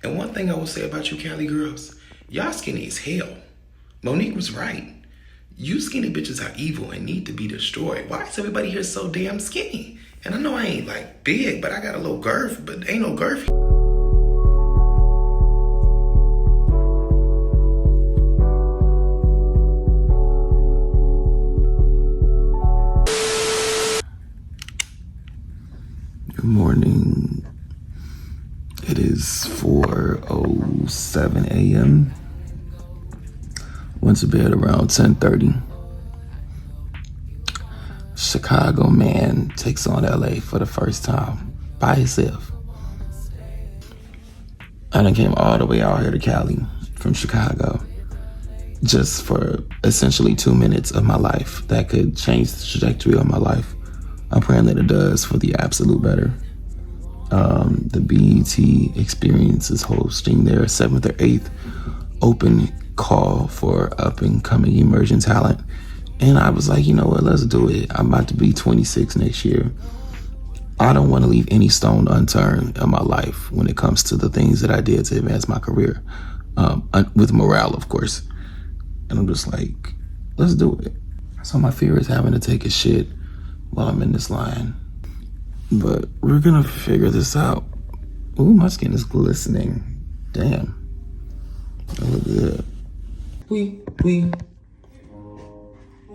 And one thing I will say about you Cali girls, y'all skinny as hell. Monique was right. You skinny bitches are evil and need to be destroyed. Why is everybody here so damn skinny? And I know I ain't like big, but I got a little girth, but ain't no girth. Good morning. It is 4:07 a.m. Went to bed around 10:30. Chicago man takes on LA for the first time by himself. I done came all the way out here to Cali from Chicago just for essentially 2 minutes of my life that could change the trajectory of my life. I'm praying that it does for the absolute better. The BET Experience is hosting their 7th or 8th open call for up and coming emerging talent. And I was like, you know what, let's do it. I'm about to be 26 next year. I don't want to leave any stone unturned in my life when it comes to the things that I did to advance my career, with morale, of course. And I'm just like, let's do it. So my fear is having to take a shit while I'm in this line. But we're gonna figure this out. Ooh, my skin is glistening. Damn. I look good.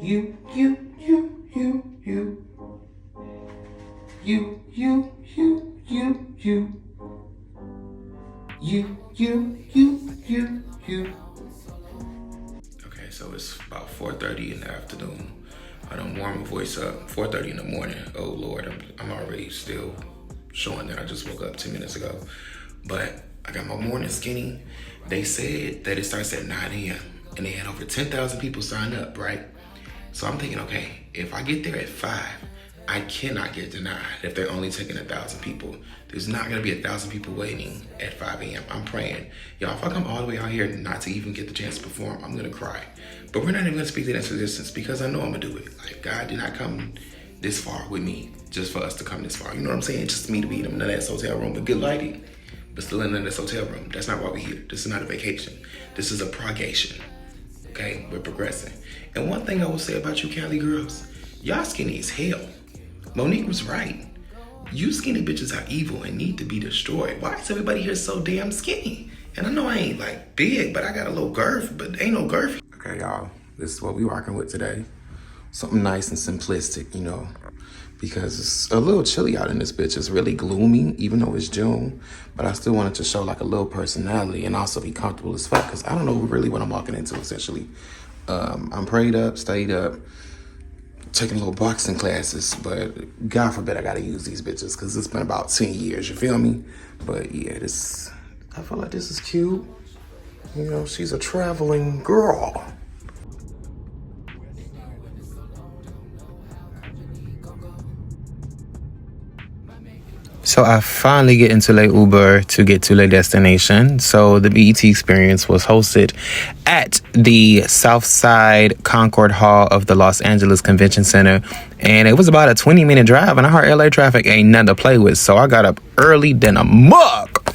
You. Okay, so it's about 4:30 in the afternoon. I don't warm my voice up. 4:30 in the morning. Oh Lord, I'm already still showing that I just woke up 2 minutes ago. But I got my morning skinny. They said that it starts at 9 a.m. and they had over 10,000 people sign up, right? So I'm thinking, okay, if I get there at 5, I cannot get denied if they're only taking 1,000 people. There's not gonna be 1,000 people waiting at 5 a.m. I'm praying. Y'all, if I come all the way out here not to even get the chance to perform, I'm gonna cry. But we're not even gonna speak to that resistance because I know I'm gonna do it. Like, God did not come this far with me just for us to come this far. You know what I'm saying? Just me to be in another hotel room with good lighting, but still in this hotel room. That's not why we're here. This is not a vacation. This is a progression. Okay, we're progressing. And one thing I will say about you Cali girls, y'all skinny as hell. Monique was right. You skinny bitches are evil and need to be destroyed. Why is everybody here so damn skinny? And I know I ain't like big, but I got a little girth, but ain't no girth. Okay, y'all, this is what we rocking with today. Something nice and simplistic, you know, because it's a little chilly out in this bitch. It's really gloomy, even though it's June, but I still wanted to show like a little personality and also be comfortable as fuck, because I don't know really what I'm walking into, essentially. I'm prayed up, stayed up, taking little boxing classes, but God forbid I gotta use these bitches because it's been about 10 years, you feel me? But yeah, I feel like this is cute. You know, she's a traveling girl. So I finally get into the Uber to get to the destination. So the BET Experience was hosted at the Southside Concord Hall of the Los Angeles Convention Center. And it was about a 20-minute drive, and I heard LA traffic ain't nothing to play with. So I got up early than a mug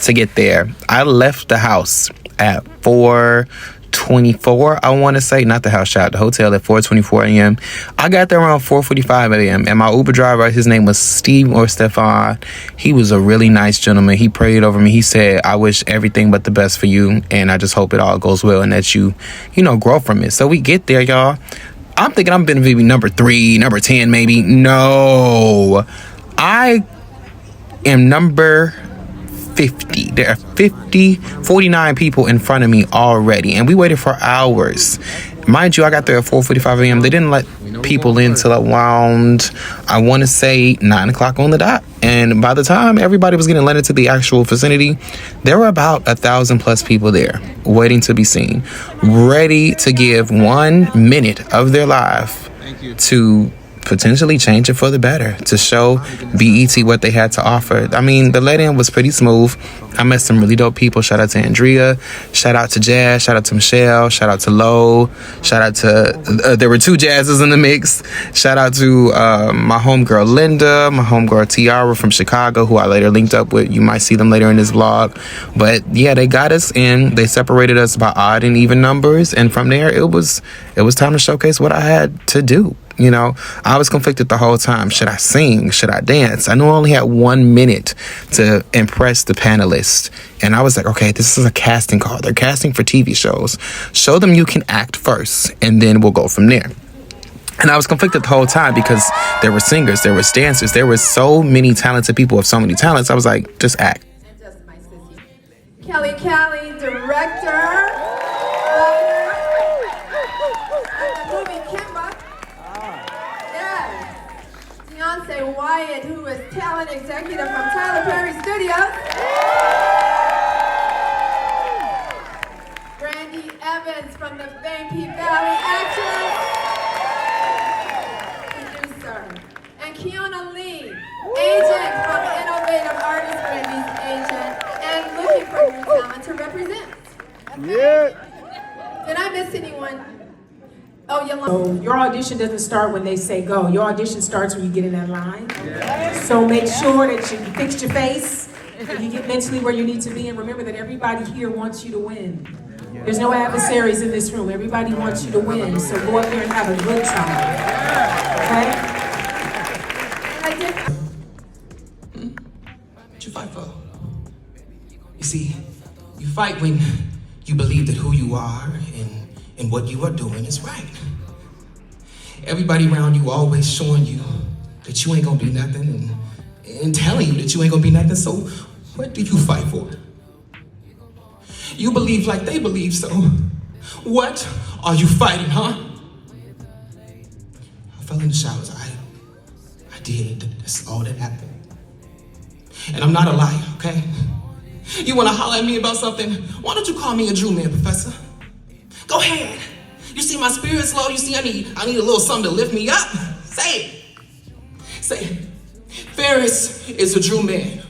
to get there. I left the house at 4:24, I want to say, not the house shot, the hotel at 4:24 a.m. I got there around 4:45 a.m. and my Uber driver, his name was Steve or Stefan. He was a really nice gentleman. He prayed over me. He said, I wish everything but the best for you, and I just hope it all goes well and that you grow from it. So we get there, y'all. I'm thinking I'm gonna be number 3, number 10 maybe. No, I am number 50. There are 49 people in front of me already, and we waited for hours. Mind you, I got there at 4:45 a.m. They didn't let people in till around, I want to say, 9 o'clock on the dot. And by the time everybody was getting let into the actual vicinity, there were about 1,000 plus people there waiting to be seen, ready to give 1 minute of their life to potentially change it for the better to show BET what they had to offer. I mean, the let-in was pretty smooth. I met some really dope people. Shout out to Andrea. Shout out to Jazz. Shout out to Michelle. Shout out to Lo. Shout out to... there were 2 Jazzes in the mix. Shout out to my homegirl Linda, my homegirl Tiara from Chicago, who I later linked up with. You might see them later in this vlog. But yeah, they got us in. They separated us by odd and even numbers. And from there, it was time to showcase what I had to do. You know, I was conflicted the whole time. Should I sing? Should I dance? I knew I only had 1 minute to impress the panelists. And I was like, okay, this is a casting call. They're casting for TV shows. Show them you can act first, and then we'll go from there. And I was conflicted the whole time because there were singers, there was dancers, there were so many talented people with so many talents. I was like, just act. Kelly, director, Beyonce Wyatt, who is talent executive from Tyler Perry Studios. Brandy Evans from the famed P Valley actress, producer. And Kiana Lee, agent from Innovative Artist Brandy's agent, and looking for new talent to represent. Yeah. Did I miss anyone? Oh, so your audition doesn't start when they say go. Your audition starts when you get in that line. Yeah. So make sure that you fix your face, and you get mentally where you need to be, and remember that everybody here wants you to win. There's no adversaries in this room. Everybody wants you to win, so go up there and have a good time. Okay? What you fight for? You see, you fight when you believe that who you are and what you are doing is right. Everybody around you always showing you that you ain't gonna be nothing and telling you that you ain't gonna be nothing, so what do you fight for? You believe like they believe, so what are you fighting, huh? I fell in the showers, I did, that's all that happened. And I'm not a liar, okay? You wanna holler at me about something? Why don't you call me a Drew man, Professor? Go ahead. You see my spirit's low. You see I need a little something to lift me up. Say it. Say it. Ferris is a Drew man.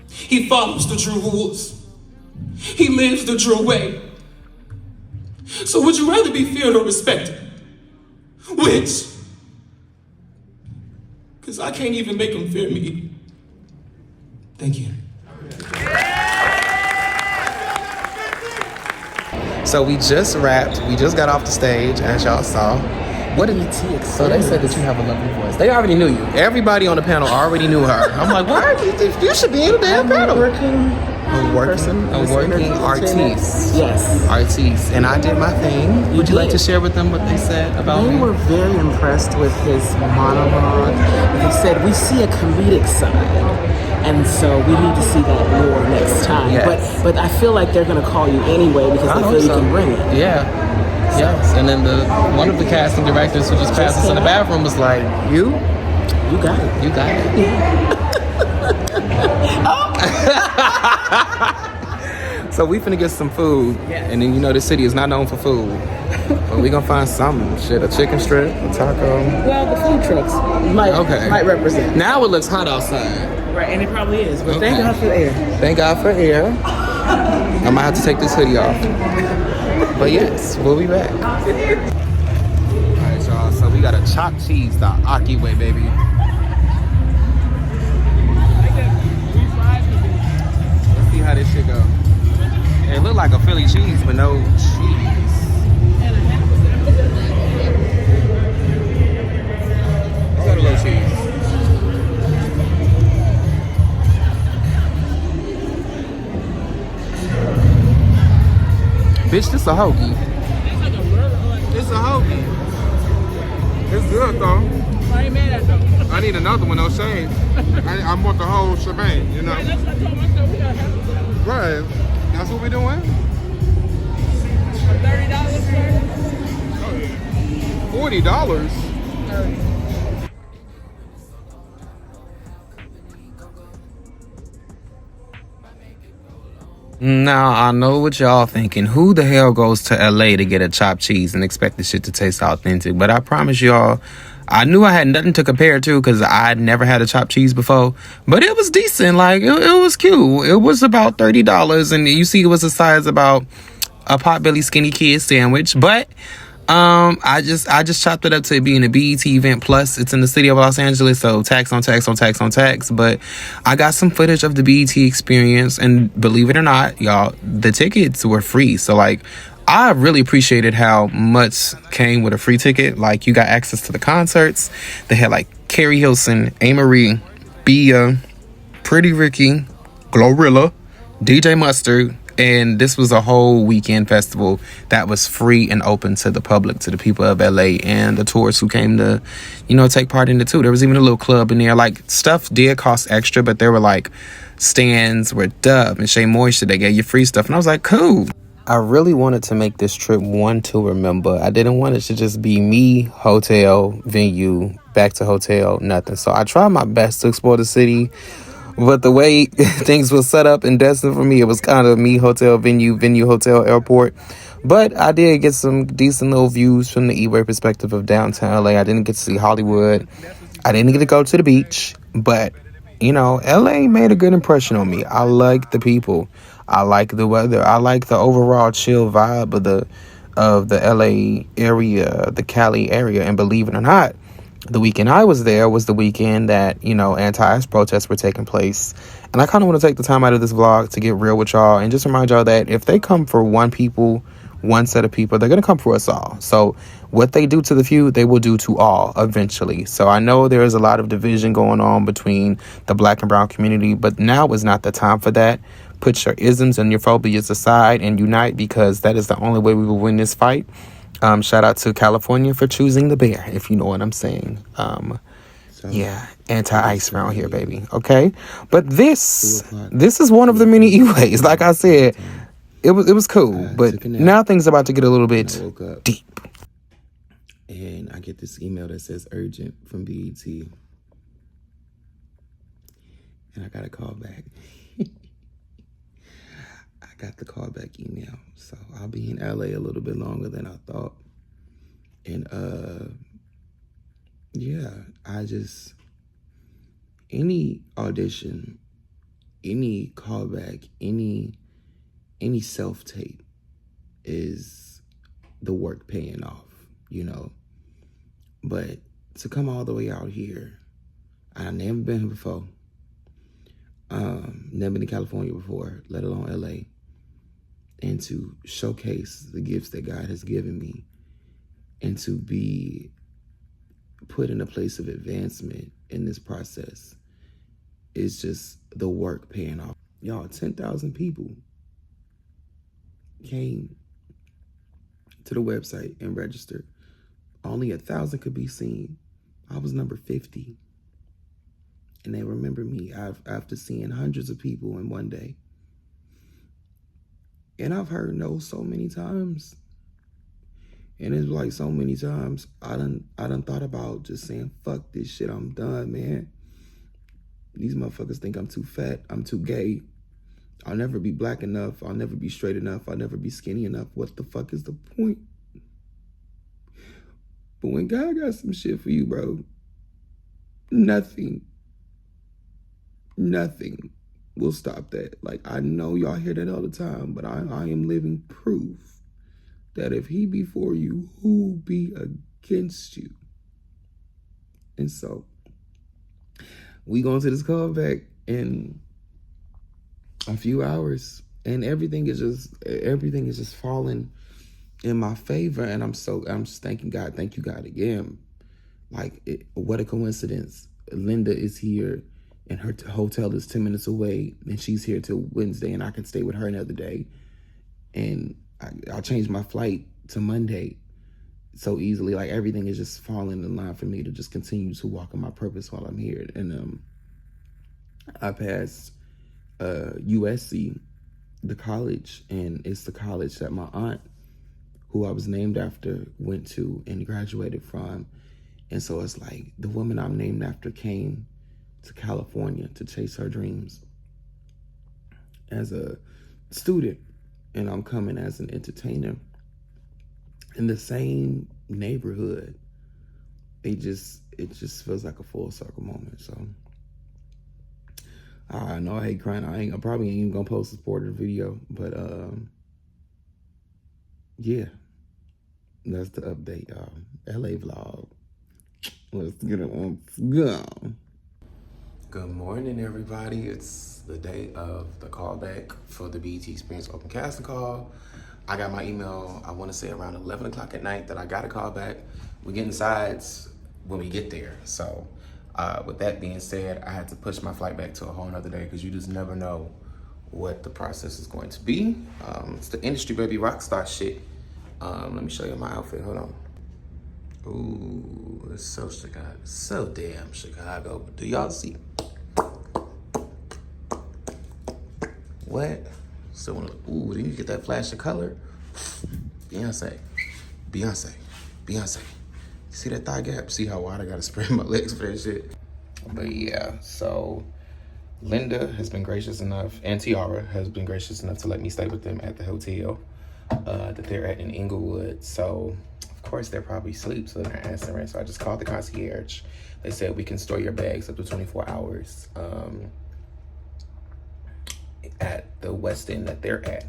He follows the Drew rules. He lives the Drew way. So would you rather be feared or respected? Which? Because I can't even make them fear me. Thank you. So we just wrapped. We just got off the stage, as y'all saw. What did So they said that you have a lovely voice. They already knew you. Everybody on the panel already knew her. I'm like, what? You should be in the damn panel. A working artiste. Yes. Artiste. And I did my thing. Would you like to share with them what they said about me? They were very impressed with his monologue. They said, we see a comedic side. And so we need to see that more next time. Yes. But I feel like they're going to call you anyway because they feel you can bring it. Yeah. So. Yes. And then one of the casting directors who just passed us in the bathroom was like, You got it. You got it. So we finna get some food. Yes. And then this city is not known for food. But we gonna find something. Shit, a chicken strip, a taco. Well, the food trucks might represent. Now it looks hot outside. Right, and it probably is. But thank God for air. Thank God for air. I might have to take this hoodie off. But yes, we'll be back. Alright, y'all. So we got a chopped cheese the Aki way, baby. Let's see how this shit go. It looked like a Philly cheese, but no cheese. Let's go to low cheese. Bitch, this a hoagie. It's a hoagie. It's good though. I ain't mad at though. I need another one, no shade. I want the whole shebang, you know. Right, that's what I told myself. We gotta have it. Right. That's what we're doing? $30, $40? $30. Now, I know what y'all thinking. Who the hell goes to LA to get a chopped cheese and expect the shit to taste authentic? But I promise y'all, I knew I had nothing to compare to because I'd never had a chopped cheese before, but it was decent. Like, it was cute. It was about $30, and you see it was the size about a Potbelly Skinny Kid sandwich. But I just chopped it up to being a BET event. Plus, it's in the city of Los Angeles, so tax on tax on tax on tax. But I got some footage of the BET experience, and believe it or not, y'all, the tickets were free. So, like, I really appreciated how much came with a free ticket. Like, you got access to the concerts. They had, like, Carrie Hilson, A-Marie, Bia, Pretty Ricky, Glorilla, DJ Mustard. And this was a whole weekend festival that was free and open to the public, to the people of LA and the tourists who came to, take part in it too. There was even a little club in there. Like, stuff did cost extra, but there were, like, stands where Dub and Shea Moisture, they gave you free stuff. And I was like, cool. I really wanted to make this trip one to remember. I didn't want it to just be me, hotel, venue, back to hotel, nothing. So I tried my best to explore the city, but the way things were set up and destined for me, it was kind of me, hotel, venue, hotel, airport. But I did get some decent little views from the E-way perspective of downtown LA. I didn't get to see Hollywood. I didn't get to go to the beach, but LA made a good impression on me. I like the people. I like the weather. I like the overall chill vibe of the LA area, the Cali area. And believe it or not, the weekend I was there was the weekend that, anti-ICE protests were taking place. And I kind of want to take the time out of this vlog to get real with y'all and just remind y'all that if they come for one set of people, they're going to come for us all. So what they do to the few, they will do to all eventually. So I know there is a lot of division going on between the Black and brown community, but now is not the time for that. Put your isms and your phobias aside and unite, because that is the only way we will win this fight. Shout out to California for choosing the bear, if you know what I'm saying. Yeah, anti-ice around here, baby. Okay, but this is one of the many E-ways. Like I said, it was cool, but now things are about to get a little bit deep. And I get this email that says urgent from BET, and I got a call back. I got the callback email, so I'll be in LA a little bit longer than I thought. And yeah, any audition, any callback, any self-tape is the work paying off, But to come all the way out here, I've never been here before. Never been to California before, let alone LA. And to showcase the gifts that God has given me, and to be put in a place of advancement in this process is just the work paying off. Y'all, 10,000 people came to the website and registered. Only 1,000 could be seen. I was number 50. And they remember me after seeing hundreds of people in one day. And I've heard no so many times. And it's like so many times I done thought about just saying, fuck this shit, I'm done, man. These motherfuckers think I'm too fat, I'm too gay. I'll never be black enough, I'll never be straight enough, I'll never be skinny enough. What the fuck is the point? But when God got some shit for you, bro, nothing will stop that. Like, I know y'all hear that all the time, but I am living proof that if he be for you, who be against you? And so we going to this callback in a few hours, and everything is just falling in my favor. And I'm just thanking God. Thank you, God, again. Like, what a coincidence. Linda is here, and her hotel is 10 minutes away, and she's here till Wednesday, and I can stay with her another day. And I'll change my flight to Monday so easily. Like, everything is just falling in line for me to just continue to walk in my purpose while I'm here. And I passed USC, the college, and it's the college that my aunt, who I was named after, went to and graduated from. And so it's like the woman I'm named after came to California to chase her dreams as a student, and I'm coming as an entertainer in the same neighborhood it just feels like a full circle moment. So I know I hate crying. I probably ain't even gonna post a supported video, but yeah, that's the update, y'all. LA vlog. Let's get it on. Go. Good morning, everybody. It's the day of the callback for the BET Experience Open Casting Call. I got my email, I want to say around 11 o'clock at night, that I got a call back. We're getting sides when we get there. So with that being said, I had to push my flight back to a whole nother day because you just never know what the process is going to be. It's the industry, baby, rock star shit. Let me show you my outfit. Hold on. Ooh, it's so Chicago. So damn Chicago. Do y'all see? What? So, ooh, then you get that flash of color. Beyonce. You see that thigh gap? See how wide I gotta spread my legs for that shit? But yeah, so Linda has been gracious enough, and Tiara has been gracious enough to let me stay with them at the hotel that they're at in Inglewood. So, of course, they're probably asleep, so they're answering. So I just called the concierge. They said we can store your bags up to 24 hours. At the West End that they're at.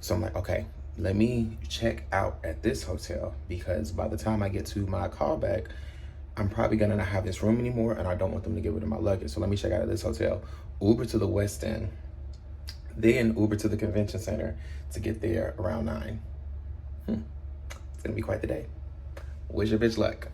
So I'm like, okay, let me check out at this hotel, because by the time I get to my callback, I'm probably gonna not have this room anymore, and I don't want them to get rid of my luggage. So let me check out at this hotel, Uber to the West End, then Uber to the convention center to get there around 9. It's gonna be quite the day. Wish your bitch luck.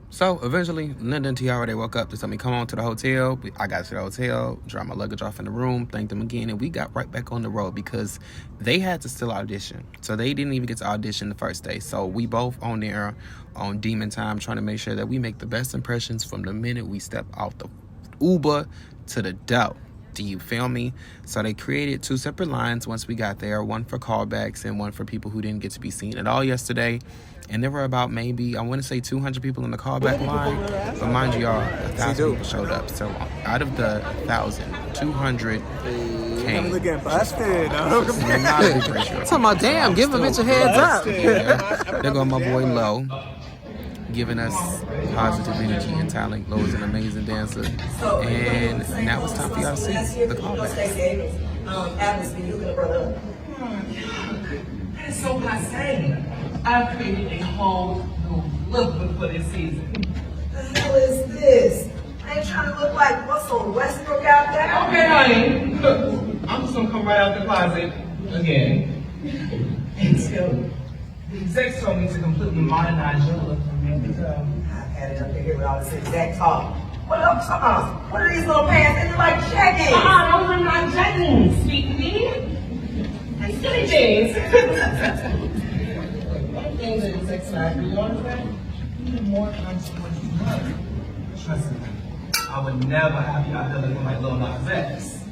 So eventually, Linda and Tiara, they woke up to tell me, come on to the hotel. I got to the hotel, dropped my luggage off in the room, thanked them again, and we got right back on the road because they had to still audition. So they didn't even get to audition the first day. So we both on there on demon time, trying to make sure that we make the best impressions from the minute we step out the Uber to the door. Do you feel me? So they created 2 separate lines once we got there, one for callbacks and one for people who didn't get to be seen at all yesterday. And there were about maybe, I want to say 200 people in the callback line. But mind you, y'all, 1,000 people showed up. So out of the 1,000, 200 came. Looking busted. Talking about, damn, give a bitch a heads up. Yeah. There go my boy Lo, giving us positive energy and talent. Lo is an amazing dancer. And now it's time for y'all to see the callback. That is so passe. I've created a whole new lookbook for this season. The hell is this? I ain't trying to look like Russell Westbrook out there. Okay, honey. Look, I'm just gonna come right out the closet again. Until the execs told me to completely modernize your look for me. I've had it up to here with all this exact talk. What else? What are these little pants? They look like jeggings. Those are not jeggings, sweetie. They're silly jeans. Things that execs and I agree on is that you need more consequences than money. Trust me, I would never have you out there looking like Lil Nas X.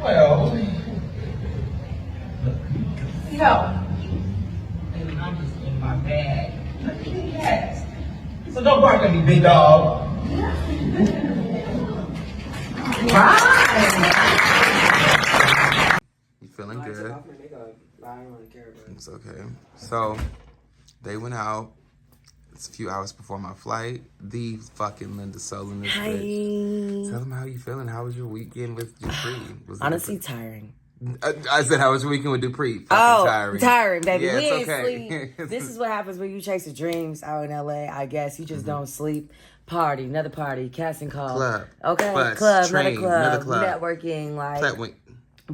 Well, look, yo, baby, I'm just in my bag. Look at the cats. So don't bark at me, big dog. You feeling good? It's okay. So they went out. It's a few hours before my flight. The fucking Linda Soul in this bitch. Tell them how you feeling. How was your weekend with Dupree? Honestly, tiring. I said, how was your weekend with Dupree? Tiring, baby. Yeah, we it's ain't okay. sleep. This is what happens when you chase your dreams out in LA. I guess you just don't sleep. Party, another party, casting call. Club. Okay, Bus, club, train, another club, networking. But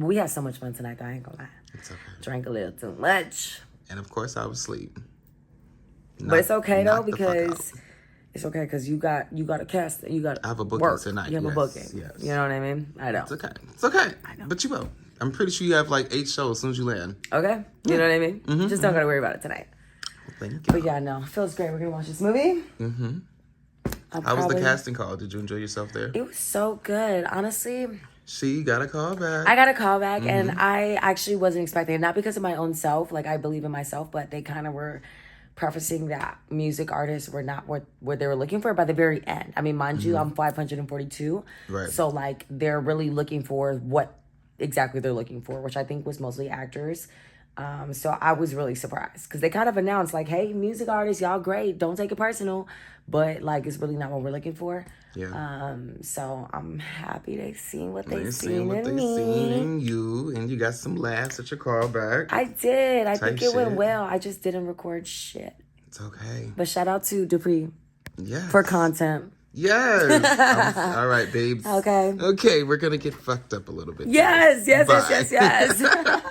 we had so much fun tonight, though, I ain't gonna lie. it's okay. Drank a little too much. And of course, I was asleep. But it's okay though, because it's okay because you got a cast. You got. I have a booking work. tonight. You have a booking. Yes. You know what I mean? I know. It's okay. It's okay. I know. But you will. I'm pretty sure you have like 8 shows as soon as you land. Okay. You know what I mean? Just don't gotta worry about it tonight. Thank you. But yeah, no, it feels great. We're gonna watch this movie. How was the casting call? Did you enjoy yourself there? It was so good, honestly. She got a call back. I got a call back, and I actually wasn't expecting it. Not because of my own self, like I believe in myself, but they kind of were prefacing that music artists were not what they were looking for by the very end. I mean, mind you, I'm 542. Right. So, like, they're really looking for what exactly they're looking for, which I think was mostly actors. So I was really surprised because they kind of announced like, hey, music artists, y'all great, don't take it personal, but like it's really not what we're looking for. Yeah. So I'm happy they seen what They they seen seen what in they me. seen in you, and you got some laughs at your callback. I did. I think it went shit. well. I just didn't record shit. It's okay. But shout out to Dupree Yes. for content. Yes. All right, babes. Okay. Okay, we're gonna get fucked up a little bit. Yes, yes, Bye. yes, yes, yes.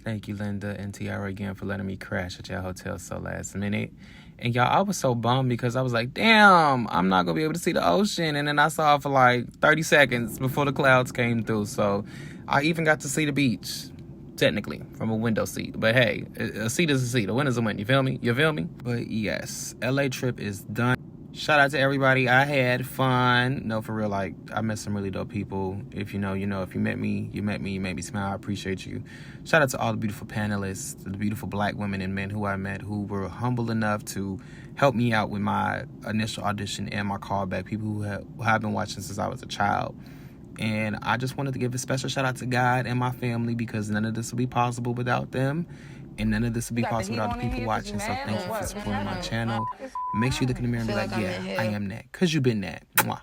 Thank you, Linda and Tiara, again for letting me crash at your hotel so last minute. And y'all, I was so bummed because I was like, damn, I'm not going to be able to see the ocean. And then I saw it for like 30 seconds before the clouds came through. So I even got to see the beach, technically, from a window seat. But hey, a seat is a seat. A win is a win. You feel me? You feel me? But yes, LA trip is done. Shout out to everybody. I had fun. No, for real, like, I met some really dope people. If you know, you know. If you met me, you met me. You made me smile. I appreciate you. Shout out to all the beautiful panelists, the beautiful black women and men who I met who were humble enough to help me out with my initial audition and my callback. People who have been watching since I was a child. And I just wanted to give a special shout out to God and my family because none of this would be possible without them. And none of this would be possible without the people watching. So thank you for supporting my channel. Make sure you look in the mirror and be like, yeah, I am that. Because you've been that. Mwah.